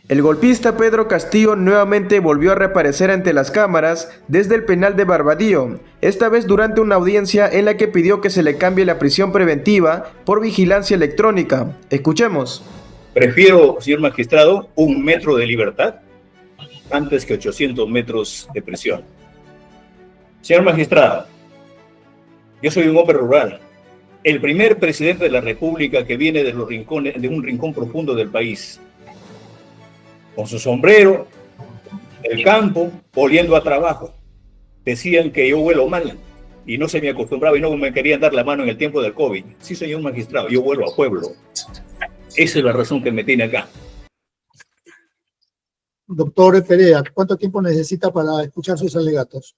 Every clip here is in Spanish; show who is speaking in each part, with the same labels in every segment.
Speaker 1: El golpista Pedro Castillo nuevamente volvió a reaparecer ante las cámaras desde el penal de Barbadillo, esta vez durante una audiencia en la que pidió que se le cambie la prisión preventiva por vigilancia electrónica. Escuchemos.
Speaker 2: Prefiero, señor magistrado, 1 metro de libertad antes que 800 metros de prisión. Señor magistrado, yo soy un hombre rural, el primer presidente de la República que viene de un rincón profundo del país, con su sombrero, el campo, oliendo a trabajo. Decían que yo huelo mal y no se me acostumbraba y no me querían dar la mano en el tiempo del COVID. Sí, señor magistrado, yo huelo a pueblo. Esa es la razón que me tiene acá.
Speaker 3: Doctor Perea, ¿cuánto tiempo necesita para escuchar sus alegatos?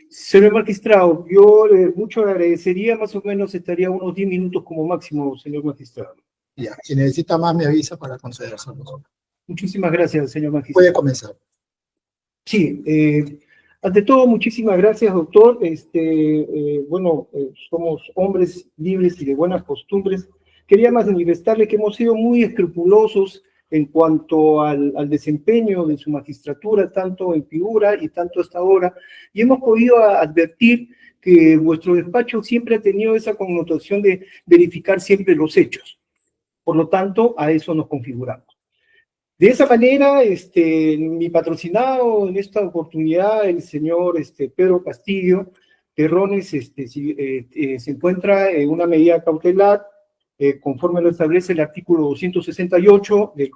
Speaker 4: Señor magistrado, yo mucho le agradecería, más o menos estaría unos 10 minutos como máximo, señor magistrado.
Speaker 3: Ya, si necesita más me avisa para concedérselo.
Speaker 4: Muchísimas gracias, señor magistrado.
Speaker 3: Puede comenzar.
Speaker 4: Sí, ante todo, muchísimas gracias, doctor. Somos hombres libres y de buenas costumbres. Quería manifestarle que hemos sido muy escrupulosos en cuanto al desempeño de su magistratura, tanto en figura y tanto hasta ahora, y hemos podido advertir que vuestro despacho siempre ha tenido esa connotación de verificar siempre los hechos. Por lo tanto, a eso nos configuramos. De esa manera, mi patrocinado en esta oportunidad, el señor Pedro Castillo Terrones, se encuentra en una medida cautelar conforme lo establece el artículo 268 del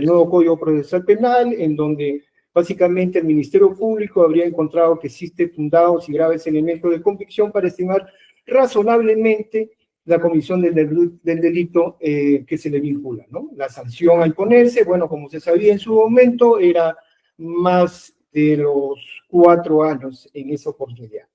Speaker 4: nuevo Código Procesal Penal, en donde básicamente el Ministerio Público habría encontrado que existen fundados y graves elementos de convicción para estimar razonablemente la comisión del delito que se le vincula, ¿no? La sanción a imponerse, bueno, como se sabía en su momento, era más de los 4 años en esa oportunidad.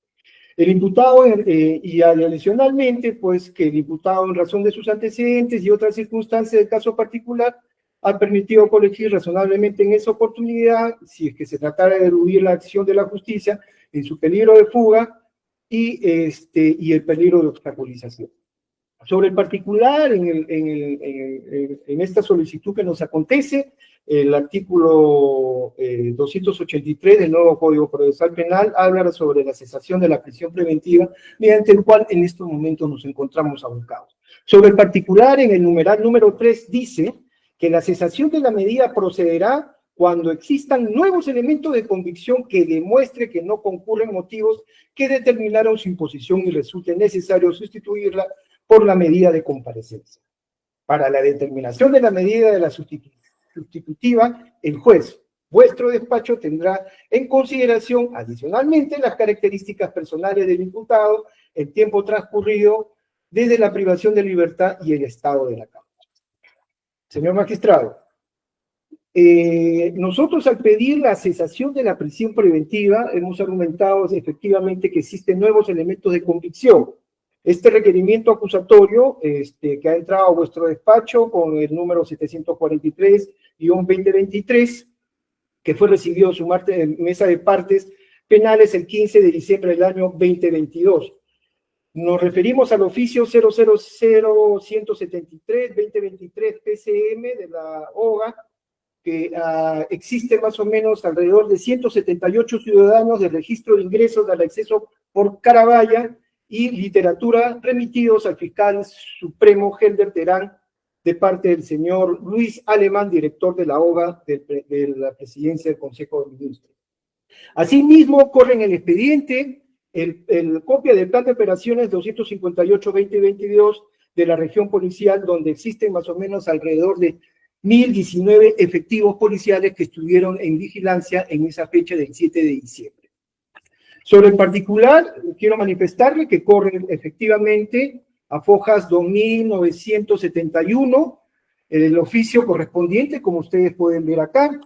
Speaker 4: El imputado, y adicionalmente, pues que el imputado en razón de sus antecedentes y otras circunstancias del caso particular, ha permitido colegir razonablemente en esa oportunidad, si es que se tratara de eludir la acción de la justicia, en su peligro de fuga y el peligro de obstaculización. Sobre el particular, en esta solicitud que nos acontece, el artículo 283 del nuevo Código Procesal Penal habla sobre la cesación de la prisión preventiva, mediante el cual en estos momentos nos encontramos abocados. Sobre el particular, en el numeral número 3 dice que la cesación de la medida procederá cuando existan nuevos elementos de convicción que demuestre que no concurren motivos que determinaron su imposición y resulte necesario sustituirla por la medida de comparecencia. Para la determinación de la medida de la sustitutiva, el juez, vuestro despacho, tendrá en consideración adicionalmente las características personales del imputado, el tiempo transcurrido desde la privación de libertad y el estado de la causa. Señor magistrado, nosotros al pedir la cesación de la prisión preventiva hemos argumentado efectivamente que existen nuevos elementos de convicción. Este requerimiento acusatorio que ha entrado a vuestro despacho con el número 743-2023, que fue recibido en su mesa de partes penales el 15 de diciembre del año 2022. Nos referimos al oficio 000-173-2023 PCM de la OGA, que existe más o menos alrededor de 178 ciudadanos del registro de ingresos al acceso por Carabaya y literatura remitidos al fiscal supremo Helder Terán de parte del señor Luis Alemán, director de la OGA de la presidencia del Consejo de Ministros. Asimismo, corre en el expediente el copia del plan de operaciones 258-2022 de la región policial, donde existen más o menos alrededor de 1.019 efectivos policiales que estuvieron en vigilancia en esa fecha del 7 de diciembre. Sobre el particular, quiero manifestarle que corre efectivamente a fojas 2971, el oficio correspondiente, como ustedes pueden ver acá,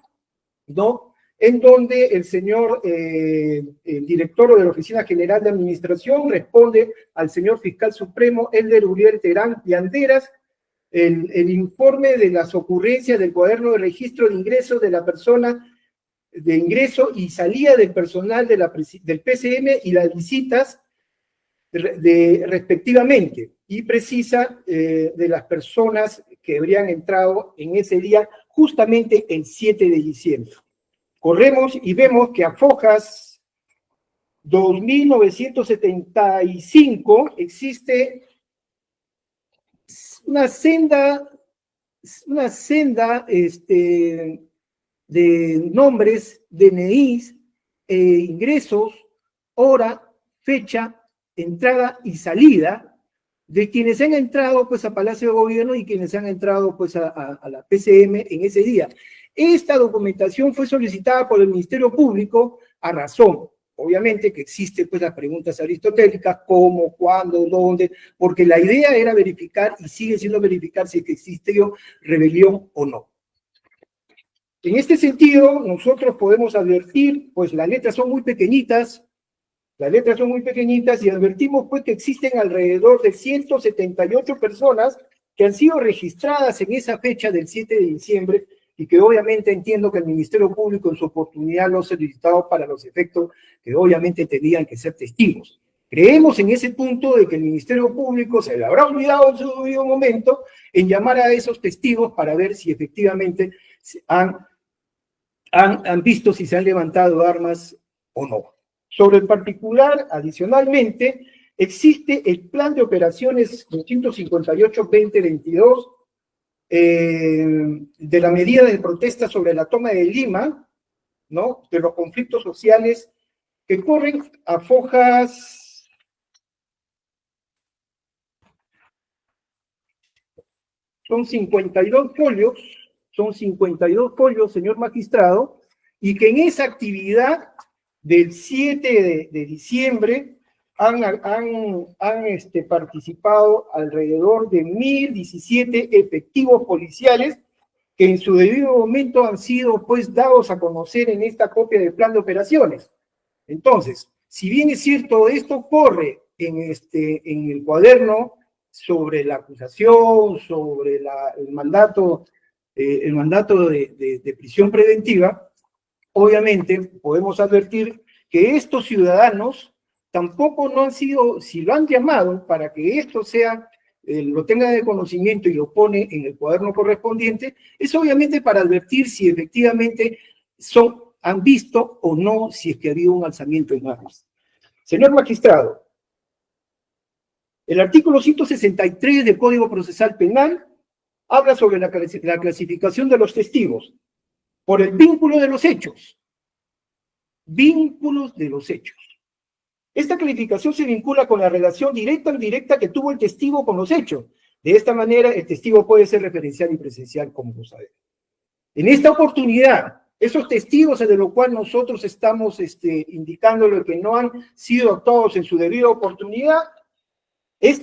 Speaker 4: ¿no? En donde el señor el director de la Oficina General de Administración responde al señor fiscal supremo Helder Uriel Terán y Anderas el informe de las ocurrencias del cuaderno de registro de ingresos de la persona de ingreso y salida del personal del PCM y las visitas respectivamente, y precisa de las personas que habrían entrado en ese día, justamente el 7 de diciembre. Corremos y vemos que a Fojas 2975 existe una senda de nombres, DNIs, ingresos, hora, fecha, entrada y salida de quienes han entrado pues a Palacio de Gobierno y quienes han entrado pues a la PCM en ese día. Esta documentación fue solicitada por el Ministerio Público a razón, obviamente que existen pues las preguntas aristotélicas, cómo, cuándo, dónde, porque la idea era verificar y sigue siendo verificar si existió rebelión o no. En este sentido, nosotros podemos advertir, pues las letras son muy pequeñitas, y advertimos pues que existen alrededor de 178 personas que han sido registradas en esa fecha del 7 de diciembre y que obviamente entiendo que el Ministerio Público en su oportunidad lo ha solicitado para los efectos que obviamente tenían que ser testigos. Creemos en ese punto de que el Ministerio Público se le habrá olvidado en su debido momento en llamar a esos testigos para ver si efectivamente han visto si se han levantado armas o no. Sobre el particular, adicionalmente, existe el Plan de Operaciones 258-2022 de la medida de protesta sobre la toma de Lima, ¿no? De los conflictos sociales que corren a Fojas. Son 52 folios, señor magistrado, y que en esa actividad del 7 de diciembre han participado alrededor de 1.017 efectivos policiales que en su debido momento han sido pues dados a conocer en esta copia del plan de operaciones. Entonces, si bien es cierto, esto corre en el cuaderno sobre la acusación, sobre el mandato de prisión preventiva, obviamente podemos advertir que estos ciudadanos tampoco no han sido, si lo han llamado para que esto sea, lo tenga de conocimiento y lo pone en el cuaderno correspondiente, es obviamente para advertir si efectivamente han visto o no si es que ha habido un alzamiento en armas. Señor magistrado, el artículo 163 del Código Procesal Penal habla sobre la clasificación de los testigos por el vínculo de los hechos. Vínculos de los hechos. Esta calificación se vincula con la relación directa o indirecta que tuvo el testigo con los hechos. De esta manera, el testigo puede ser referencial y presencial, como lo sabemos. En esta oportunidad, esos testigos de los cuales nosotros estamos indicándole que no han sido actuados en su debida oportunidad, estos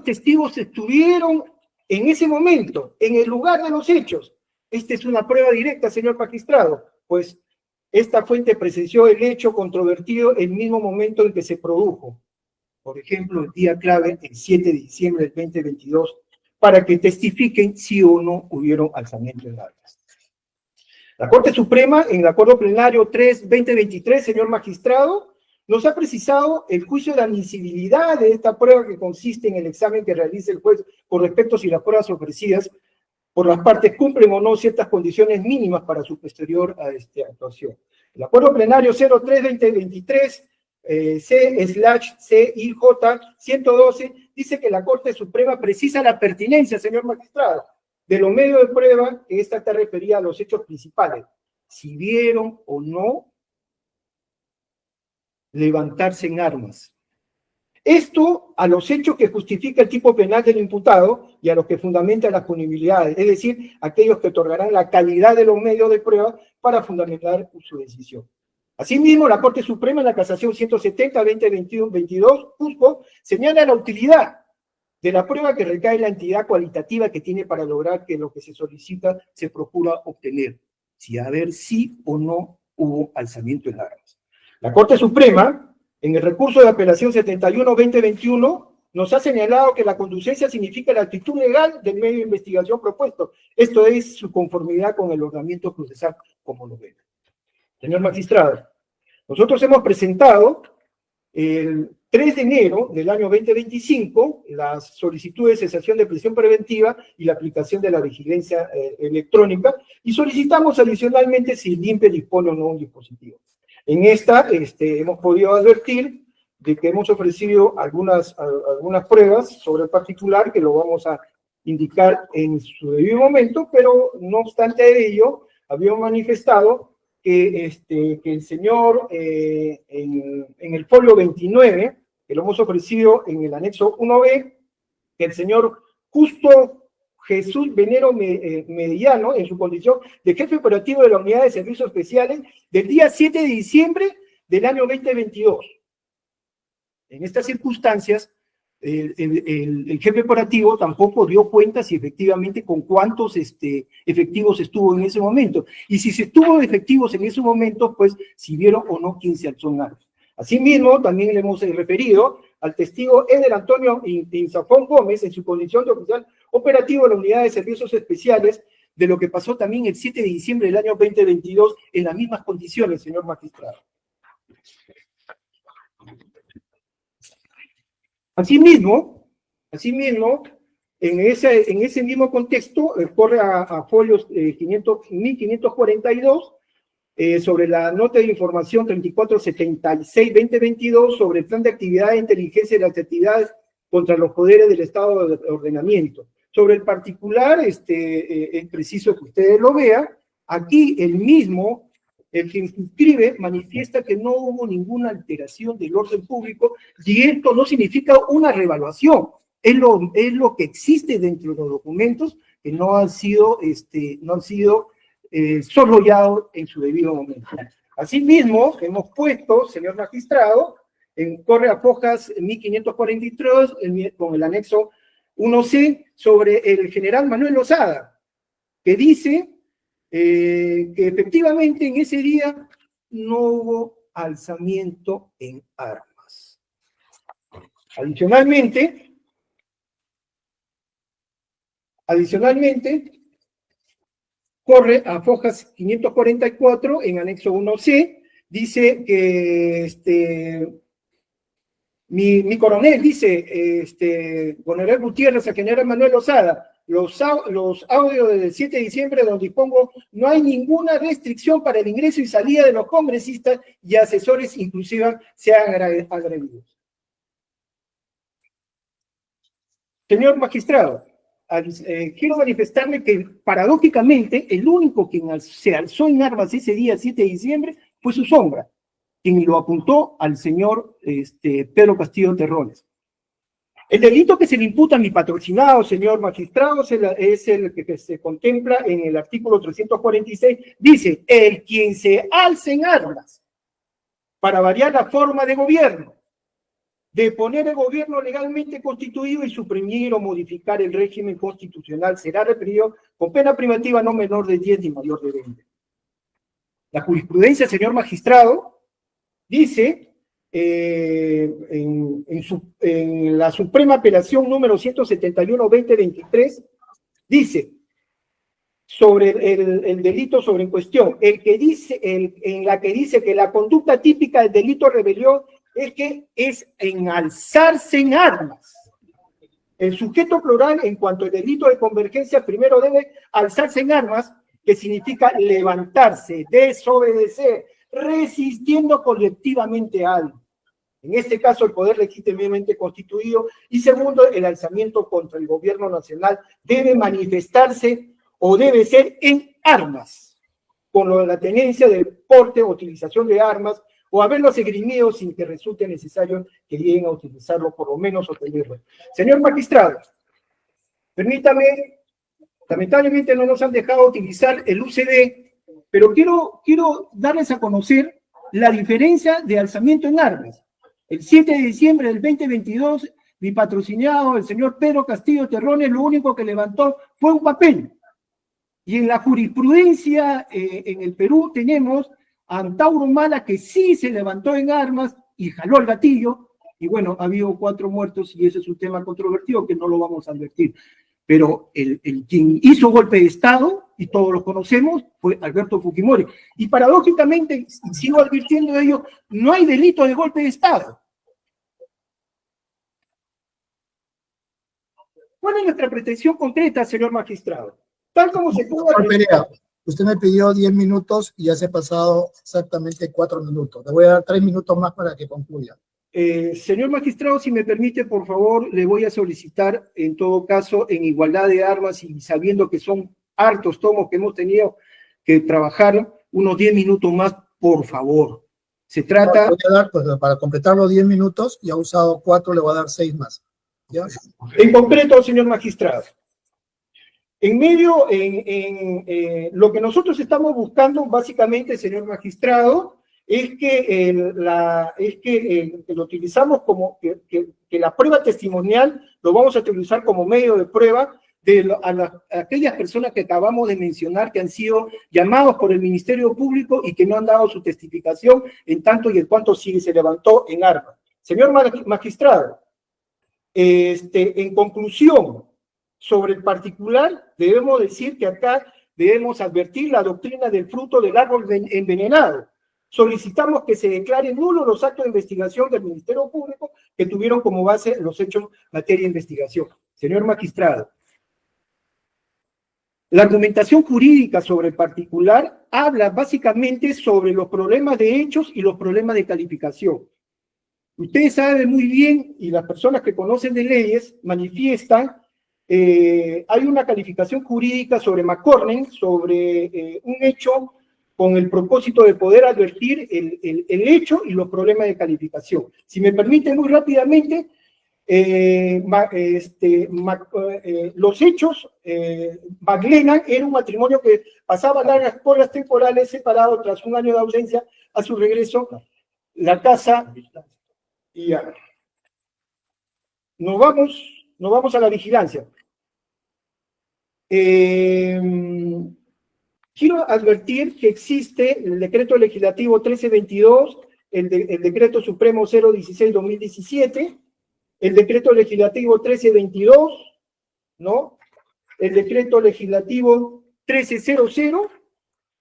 Speaker 4: testigos estuvieron en ese momento, en el lugar de los hechos. Esta es una prueba directa, señor magistrado, pues esta fuente presenció el hecho controvertido en el mismo momento en que se produjo. Por ejemplo, el día clave, el 7 de diciembre del 2022, para que testifiquen si o no hubieron alzamiento de armas. La Corte Suprema, en el Acuerdo Plenario 3-2023, señor magistrado, nos ha precisado el juicio de admisibilidad de esta prueba que consiste en el examen que realiza el juez con respecto a si las pruebas ofrecidas por las partes cumplen o no ciertas condiciones mínimas para su posterior actuación. El Acuerdo Plenario 03-2023, C/CIJ 112, dice que la Corte Suprema precisa la pertinencia, señor magistrado, de los medios de prueba, que esta está referida a los hechos principales, si vieron o no levantarse en armas. Esto a los hechos que justifica el tipo penal del imputado y a los que fundamentan las punibilidades, es decir, aquellos que otorgarán la calidad de los medios de prueba para fundamentar su decisión. Asimismo, la Corte Suprema en la Casación 170-2022, juzgo, señala la utilidad de la prueba que recae en la entidad cualitativa que tiene para lograr que lo que se solicita se procura obtener, si a ver si o no hubo alzamiento en armas. La Corte Suprema, en el recurso de apelación 71-2021, nos ha señalado que la conducencia significa la actitud legal del medio de investigación propuesto. Esto es su conformidad con el ordenamiento procesal, como lo ven. Señor magistrado, nosotros hemos presentado 3 de enero del año 2025, las solicitudes de cesación de prisión preventiva y la aplicación de la vigilancia electrónica, y solicitamos adicionalmente si el INPE dispone o no un dispositivo. En esta hemos podido advertir de que hemos ofrecido algunas pruebas sobre el particular que lo vamos a indicar en su debido momento, pero no obstante ello, habíamos manifestado que el señor en el folio 29, que lo hemos ofrecido en el anexo 1B, que el señor Justo Jesús Venero Mediano, en su condición de jefe operativo de la Unidad de Servicios Especiales, del día 7 de diciembre del año 2022. En estas circunstancias, el jefe operativo tampoco dio cuenta si efectivamente con cuántos efectivos estuvo en ese momento. Y si se estuvo efectivos en ese momento, pues si vieron o no quién se alzó en armas. Asimismo, también le hemos referido al testigo Eder Antonio Inzafón Gómez, en su condición de oficial operativo de la Unidad de Servicios Especiales, de lo que pasó también el 7 de diciembre del año 2022 en las mismas condiciones, señor magistrado. Asimismo, en ese mismo contexto, corre a folios 1542, sobre la nota de información 3476-2022 sobre el plan de actividad de inteligencia y las actividades contra los poderes del Estado de ordenamiento. Sobre el particular, es preciso que ustedes lo vean. Aquí el mismo, el que inscribe, manifiesta que no hubo ninguna alteración del orden público, y esto no significa una revaluación, es lo que existe dentro de los documentos que no han sido solollados en su debido momento. Asimismo, hemos puesto, señor magistrado, en corre a fojas 1543, con el anexo 1C, sobre el general Manuel Lozada, que dice que efectivamente en ese día no hubo alzamiento en armas. Adicionalmente, corre a fojas 544 en anexo 1C, dice que mi coronel dice, coronel Gutiérrez a general Manuel Lozada, los audios del 7 de diciembre donde dispongo no hay ninguna restricción para el ingreso y salida de los congresistas y asesores, inclusive sean agredidos. Señor magistrado, quiero manifestarle que paradójicamente el único quien se alzó en armas ese día 7 de diciembre fue su sombra, quien lo apuntó al señor Pedro Castillo Terrones. El delito que se le imputa a mi patrocinado, señor magistrado, es el que se contempla en el artículo 346, dice, el quien se alce en armas para variar la forma de gobierno, de poner el gobierno legalmente constituido y suprimir o modificar el régimen constitucional será reprimido con pena privativa no menor de 10 ni mayor de 20. La jurisprudencia, señor magistrado, dice en la Suprema Apelación número 171-2023, dice sobre el delito sobre en cuestión, en la que dice que la conducta típica del delito de rebelión es que es en alzarse en armas. El sujeto plural, en cuanto al delito de convergencia, primero debe alzarse en armas, que significa levantarse, desobedecer, resistiendo colectivamente a algo. En este caso, el poder legítimamente constituido. Y segundo, el alzamiento contra el gobierno nacional debe manifestarse o debe ser en armas, con la tenencia de porte o utilización de armas, o haberlos esgrimido sin que resulte necesario que lleguen a utilizarlo, por lo menos obtenerlo. Señor magistrado, permítame, lamentablemente no nos han dejado utilizar el UCD, pero quiero darles a conocer la diferencia de alzamiento en armas. El 7 de diciembre del 2022, mi patrocinado, el señor Pedro Castillo Terrones, lo único que levantó fue un papel. Y en la jurisprudencia en el Perú tenemos a Antauro Mala, que sí se levantó en armas y jaló el gatillo, y bueno, ha habido 4 muertos, y ese es un tema controvertido que no lo vamos a advertir. Pero el quien hizo golpe de Estado, y todos lo conocemos, fue Alberto Fujimori. Y paradójicamente, sigo advirtiendo de ello, no hay delito de golpe de Estado. ¿Cuál es nuestra pretensión concreta, señor magistrado? Tal como se pudo...
Speaker 3: Señor Perea, usted me pidió 10 minutos y ya se ha pasado exactamente 4 minutos. Le voy a dar 3 minutos más para que concluya.
Speaker 4: Señor magistrado, si me permite, por favor, le voy a solicitar, en todo caso, en igualdad de armas y sabiendo que son hartos tomos que hemos tenido que trabajar, unos 10 minutos más, por favor. Se trata...
Speaker 3: Voy a dar, pues, para completar los 10 minutos, ya ha usado 4, le voy a dar 6 más. ¿Ya?
Speaker 4: En concreto, señor magistrado, en medio, lo que nosotros estamos buscando, básicamente, señor magistrado, es que lo utilizamos como que la prueba testimonial lo vamos a utilizar como medio de prueba de aquellas personas que acabamos de mencionar que han sido llamados por el Ministerio Público y que no han dado su testificación en tanto y en cuanto se levantó en armas. Señor magistrado, en conclusión, sobre el particular, debemos decir que acá debemos advertir la doctrina del fruto del árbol envenenado. Solicitamos que se declaren nulos los actos de investigación del Ministerio Público que tuvieron como base los hechos materia de investigación. Señor magistrado, la argumentación jurídica sobre el particular habla básicamente sobre los problemas de hechos y los problemas de calificación. Ustedes saben muy bien, y las personas que conocen de leyes manifiestan, hay una calificación jurídica sobre McCormick, sobre un hecho con el propósito de poder advertir el hecho y los problemas de calificación. Si me permiten muy rápidamente, los hechos, McLennan era un matrimonio que pasaba largas colas temporales separado tras un año de ausencia a su regreso, la casa, y ya. Nos vamos a la vigilancia. Quiero advertir que existe el decreto legislativo 1322, el decreto supremo 016-2017, el decreto legislativo 1322, ¿no? El decreto legislativo 1300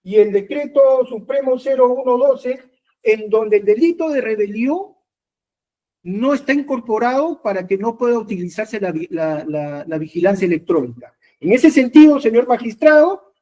Speaker 4: y el decreto supremo 0112, en donde el delito de rebelión no está incorporado para que no pueda utilizarse la vigilancia electrónica. En ese sentido, señor magistrado,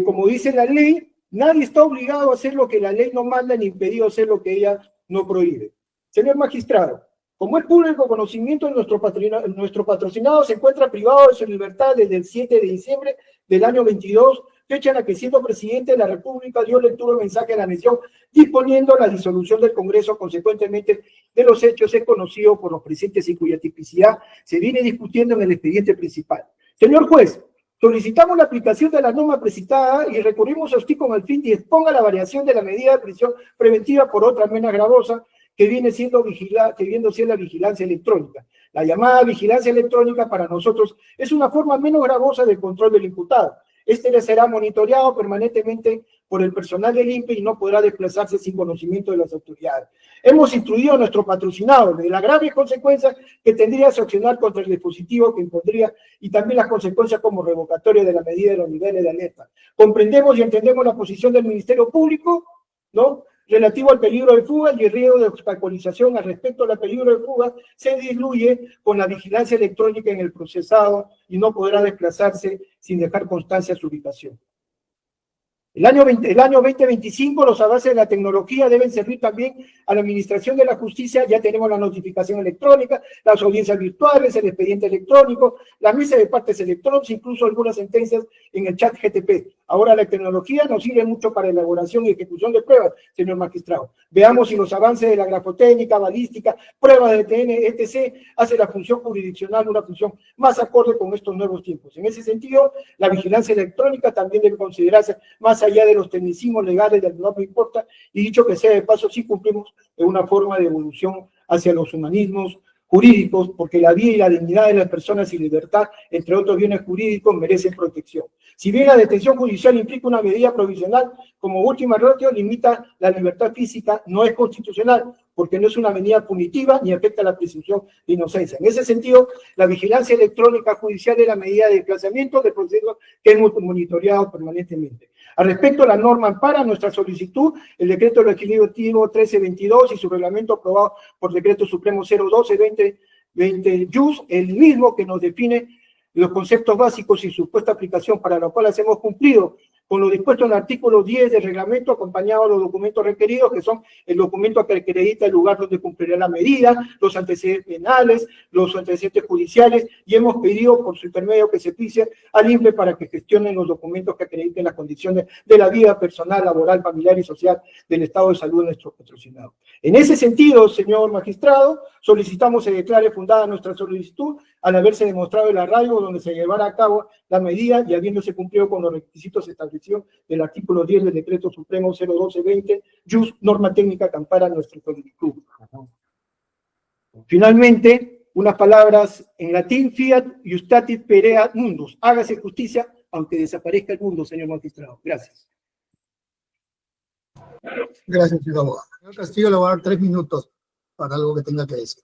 Speaker 4: como dice la ley, nadie está obligado a hacer lo que la ley no manda ni impedido hacer lo que ella no prohíbe. Señor magistrado, como es público conocimiento, nuestro patrocinado se encuentra privado de su libertad desde el 7 de diciembre del año 22, fecha en la que siendo presidente de la República dio lectura al mensaje de la nación disponiendo la disolución del Congreso. Consecuentemente de los hechos es conocido por los presentes y cuya tipicidad se viene discutiendo en el expediente principal. Señor juez, solicitamos la aplicación de la norma precitada y recurrimos a usted con el fin de exponga la variación de la medida de prisión preventiva por otra menos gravosa que viene siendo la vigilancia electrónica. La llamada vigilancia electrónica para nosotros es una forma menos gravosa del control del imputado. Este será monitoreado permanentemente por el personal del INPE y no podrá desplazarse sin conocimiento de las autoridades. Hemos instruido a nuestro patrocinado de las graves consecuencias que tendría sancionar contra el dispositivo que impondría y también las consecuencias como revocatoria de la medida de los niveles de alerta. Comprendemos y entendemos la posición del Ministerio Público, ¿no?, relativo al peligro de fuga y el riesgo de obstaculización al respecto al peligro de fuga se diluye con la vigilancia electrónica en el procesado y no podrá desplazarse sin dejar constancia de su ubicación. El año 2025, los avances de la tecnología deben servir también a la administración de la justicia. Ya tenemos la notificación electrónica, las audiencias virtuales, el expediente electrónico, la mesa de partes electrónicas, incluso algunas sentencias en el chat GTP. Ahora la tecnología nos sirve mucho para elaboración y ejecución de pruebas, señor magistrado. Veamos si los avances de la grafotécnica, balística, pruebas de TN, etc., hace la función jurisdiccional una función más acorde con estos nuevos tiempos. En ese sentido, la vigilancia electrónica también debe considerarse más allá de los tecnicismos legales del no me importa, y dicho que sea de paso, sí cumplimos en una forma de evolución hacia los humanismos jurídicos, porque la vida y la dignidad de las personas y libertad, entre otros bienes jurídicos, merecen protección. Si bien la detención judicial implica una medida provisional, como última ratio limita la libertad física, no es constitucional, porque no es una medida punitiva ni afecta la presunción de inocencia. En ese sentido, la vigilancia electrónica judicial es la medida de desplazamiento de proceso que es monitoreado permanentemente. Al respecto, la norma ampara nuestra solicitud, el decreto legislativo 1322 y su reglamento aprobado por decreto supremo 012-2020 JUS, el mismo que nos define los conceptos básicos y su supuesta aplicación, para lo cual hemos cumplido con lo dispuesto en el artículo 10 del reglamento, acompañado de los documentos requeridos, que son el documento que acredita el lugar donde cumplirá la medida, los antecedentes penales, los antecedentes judiciales, y hemos pedido por su intermedio que se pise al INPE para que gestionen los documentos que acrediten las condiciones de la vida personal, laboral, familiar y social del estado de salud de nuestros patrocinados. En ese sentido, señor magistrado, solicitamos se declare fundada nuestra solicitud al haberse demostrado el arraigo donde se llevará a cabo la medida y habiéndose cumplido con los requisitos establecidos del artículo 10 del Decreto Supremo 01220, jus norma técnica que ampara nuestra solicitud. Finalmente, unas palabras en latín: fiat iustatit pereat mundus. Hágase justicia aunque desaparezca el mundo, señor magistrado. Gracias.
Speaker 3: Gracias, señor abogado. Señor Castillo, le voy a dar 3 minutos para algo que tenga que decir.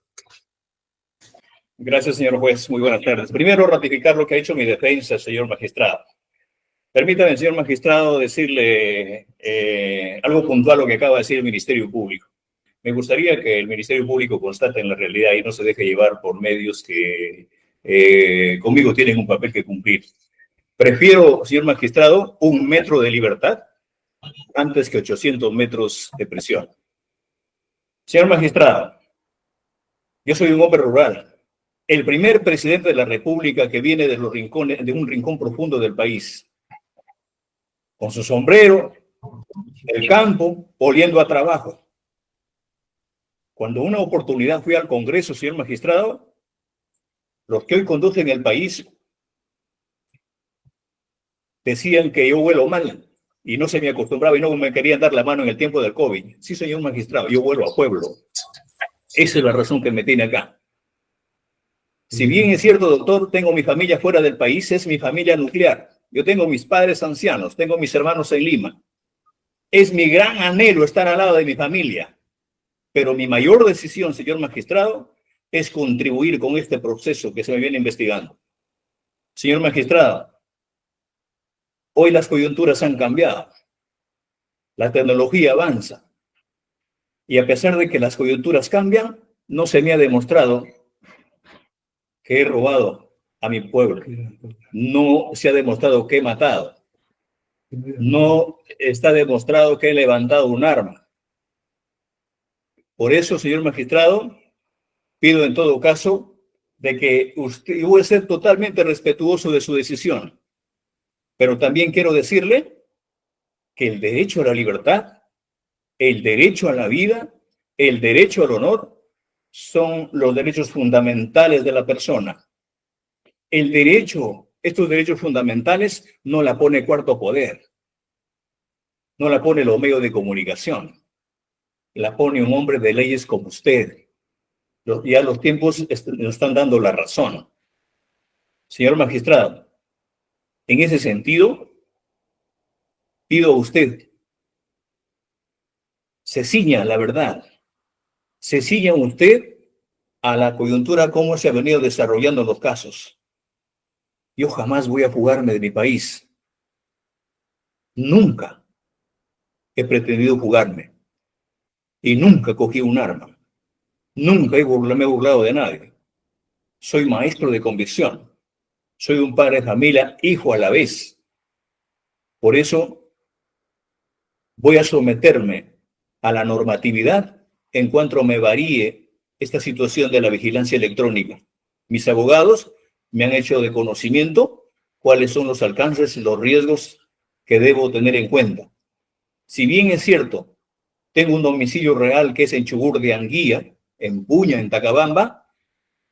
Speaker 2: Gracias, señor juez. Muy buenas tardes. Primero, ratificar lo que ha hecho mi defensa, señor magistrado. Permítame, señor magistrado, decirle algo puntual a lo que acaba de decir el Ministerio Público. Me gustaría que el Ministerio Público constate en la realidad y no se deje llevar por medios que conmigo tienen un papel que cumplir. Prefiero, señor magistrado, 1 metro de libertad antes que 800 metros de prisión. Señor magistrado, yo soy un hombre rural. El primer presidente de la República que viene de los rincones, de un rincón profundo del país, con su sombrero, el campo, oliendo a trabajo. Cuando una oportunidad fui al Congreso, señor magistrado, los que hoy conducen el país decían que yo huelo mal y no se me acostumbraba y no me querían dar la mano en el tiempo del COVID. Sí, señor magistrado, yo huelo a pueblo. Esa es la razón que me tiene acá. Si bien es cierto, doctor, tengo mi familia fuera del país, es mi familia nuclear. Yo tengo mis padres ancianos, tengo mis hermanos en Lima. Es mi gran anhelo estar al lado de mi familia. Pero mi mayor decisión, señor magistrado, es contribuir con este proceso que se me viene investigando. Señor magistrado, hoy las coyunturas han cambiado. La tecnología avanza. Y a pesar de que las coyunturas cambian, no se me ha demostrado que he robado a mi pueblo. No se ha demostrado que he matado. No está demostrado que he levantado un arma. Por eso, señor magistrado, pido en todo caso de que usted, yo voy a ser totalmente respetuoso de su decisión, pero también quiero decirle que el derecho a la libertad, el derecho a la vida, el derecho al honor son los derechos fundamentales de la persona. El derecho, estos derechos fundamentales no la pone Cuarto Poder, no la pone los medios de comunicación, la pone un hombre de leyes como usted. Ya los tiempos nos están dando la razón. Señor magistrado, en ese sentido, pido a usted, se ciña la verdad, se ciña usted a la coyuntura, cómo se han venido desarrollando los casos. Yo jamás voy a fugarme de mi país. Nunca he pretendido fugarme. Y nunca cogí un arma. Nunca me he burlado de nadie. Soy maestro de convicción. Soy un padre de familia, hijo a la vez. Por eso voy a someterme a la normatividad en cuanto me varíe esta situación de la vigilancia electrónica. Mis abogados me han hecho de conocimiento cuáles son los alcances y los riesgos que debo tener en cuenta. Si bien es cierto, tengo un domicilio real que es en Chubur de Anguía, en Puña, en Tacabamba,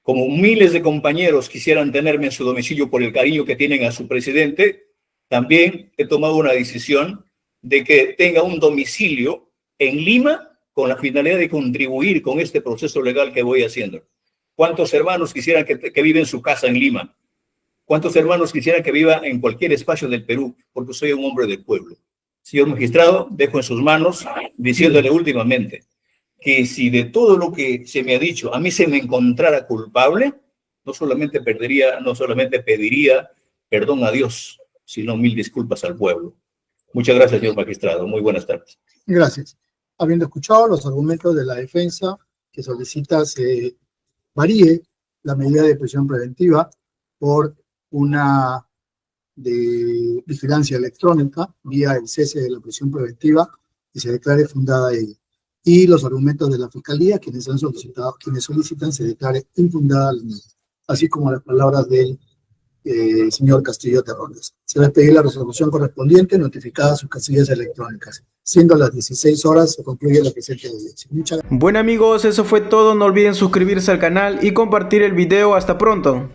Speaker 2: como miles de compañeros quisieran tenerme en su domicilio por el cariño que tienen a su presidente, también he tomado una decisión de que tenga un domicilio en Lima con la finalidad de contribuir con este proceso legal que voy haciendo. ¿Cuántos hermanos quisieran que viva en su casa en Lima? ¿Cuántos hermanos quisieran que viva en cualquier espacio del Perú? Porque soy un hombre del pueblo. Señor magistrado, dejo en sus manos diciéndole últimamente que si de todo lo que se me ha dicho a mí se me encontrara culpable, no solamente pediría perdón a Dios, sino 1000 disculpas al pueblo. Muchas gracias, señor magistrado. Muy buenas tardes.
Speaker 3: Gracias. Habiendo escuchado los argumentos de la defensa, que solicita se varíe la medida de prisión preventiva por una de vigilancia electrónica vía el cese de la prisión preventiva y se declare fundada ella. Y los argumentos de la Fiscalía, quienes solicitan se declare infundada la misma, así como las palabras del señor Castillo Terrones. Se va a pedir la resolución correspondiente notificada a sus casillas electrónicas. Siendo las 16 horas, se concluye la presente audiencia. Muchas gracias.
Speaker 1: Bueno amigos, eso fue todo. No olviden suscribirse al canal y compartir el video. Hasta pronto.